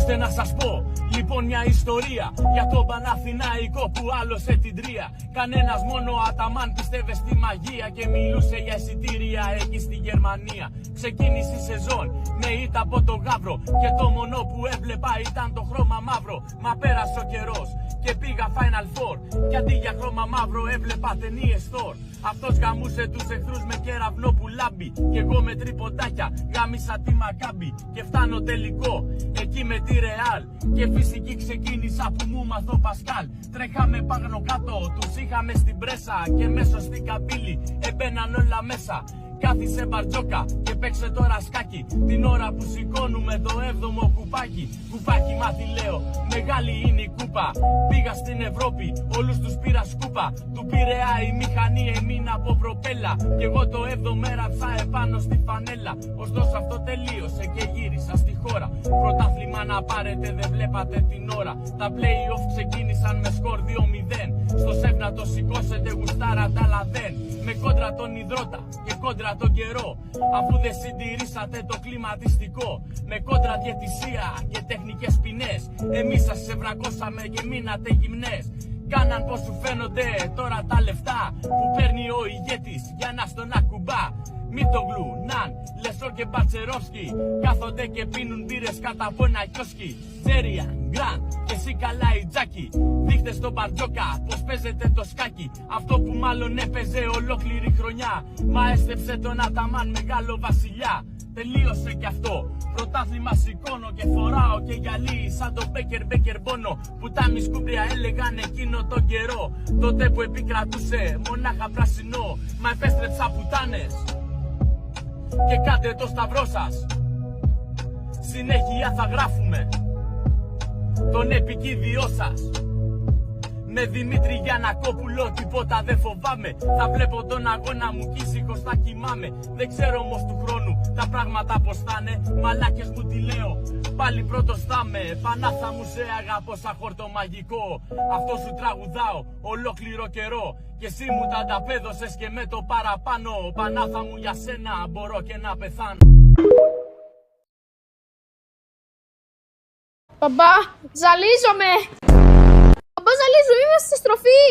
Ακούστε να σας πω, λοιπόν μια ιστορία για τον Παναθηναϊκό που άλλωσε την τρία. Κανένας μόνο Αταμάν πίστευε στη μαγεία και μιλούσε για εισιτήρια εκεί στη Γερμανία. Ξεκίνησε η σεζόν με ήττα από το Γαύρο και το μόνο που έβλεπα ήταν το χρώμα μαύρο. Μα πέρασε ο καιρός και πήγα Final Four και αντί για χρώμα μαύρο έβλεπα ταινίες Thor. Αυτός γαμούσε τους εχθρούς με κεραυνό που λάμπει και εγώ με τρυποντάκια γάμισα τη Μακάμπι και φτάνω τελικό εκεί με τη Ρεάλ και φυσική ξεκίνησα που μου μάθω Πασκάλ. Τρέχαμε πάνω κάτω, τους είχαμε στην πρέσα και μέσω στην καμπύλη έμπαιναν όλα μέσα. Κάθισε μπαρτζόκα και παίξε τώρα σκάκι την ώρα που σηκώνουμε το 7ο κουπάκι. Κουπάκι μα τι λέω, μεγάλη είναι η κούπα. Πήγα στην Ευρώπη, όλους τους πήρα σκούπα. Του Πειραιά η μηχανή έμεινα από προπέλα και εγώ το 7ο έραψα επάνω στη φανέλα. Ωστόσο αυτό τελείωσε και γύρισα στη χώρα. Πρωτάθλημα να πάρετε δεν βλέπατε την ώρα. Τα play-off ξεκίνησαν με σκορ 2-0. Στο σεφ να το σηκώσετε γουστάρατε αλλά δεν. Με κόντρα τον υδρότα και κόντρα τον καιρό, αφού δεν συντηρήσατε το κλιματιστικό. Με κόντρα διαιτησία και τεχνικές ποινές, εμείς σας ξεβρακώσαμε και μείνατε γυμνές. Κάναν πως σου φαίνονται τώρα τα λεφτά που παίρνει ο ηγέτης για να στον ακουμπά. Μίτογλου, Ναν, Λεσό και Μπατσερόφσκι κάθονται και πίνουν μπύρες κατά από ένα κιόσκι. Τζέριαν, Γκραν και εσύ καλά η Τζάκη. Δείχτε στον Μπαρτζόκα πως παίζετε το σκάκι. Αυτό που μάλλον έπαιζε ολόκληρη χρονιά. Μα έστρεψε τον Αταμάν μεγάλο βασιλιά. Τελείωσε κι αυτό. Πρωτάθλημα σηκώνω και φοράω και γυαλί σαν το Μπέκερ Μπόνο που τα μισκούμπρια έλεγαν εκείνο τον καιρό. Τότε που επικρατούσε μονάχα πρασινό. Μα επέστρεψα πουτάνες και κάντε το σταυρό σας. Συνέχεια θα γράφουμε τον επικίδιό σας. Με Δημήτρη Γιαννακόπουλο τίποτα δεν φοβάμαι. Θα βλέπω τον αγώνα μου κι ήσυχος θα κοιμάμαι. Δεν ξέρω όμως του χρόνου τα πράγματα πως θα είναι. Μαλάκες μου τι λέω, πάλι πρώτος θα με. Πανάθα μου σε αγαπώ σαν χορτομαγικό. Αυτό σου τραγουδάω ολόκληρο καιρό. Και εσύ μου τα ανταπέδωσες και με το παραπάνω. Πανάθα μου για σένα μπορώ και να πεθάνω. Μπαμπά, ζαλίζομαι! Μπαμπά, ζαλίζομαι, είμαστε στη στροφή!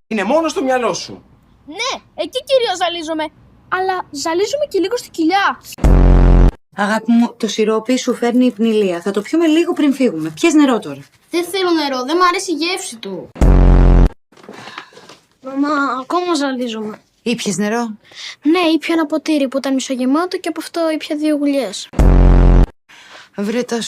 Είναι μόνο στο μυαλό σου. Ναι, εκεί κυρίως ζαλίζομαι. Αλλά ζαλίζομαι και λίγο στη κοιλιά. Αγάπη μου, το σιρόπι σου φέρνει υπνηλία. Θα το πιούμε λίγο πριν φύγουμε. Πιες νερό τώρα. Δεν θέλω νερό, δεν μ' αρέσει η γεύση του. Μαμά, ακόμα ζαλίζομαι. Ήπιες νερό? Ναι, ήπια ένα ποτήρι που ήταν μισογεμάτο και από αυτό ήπια 2 γουλιές. Βρε τα σου.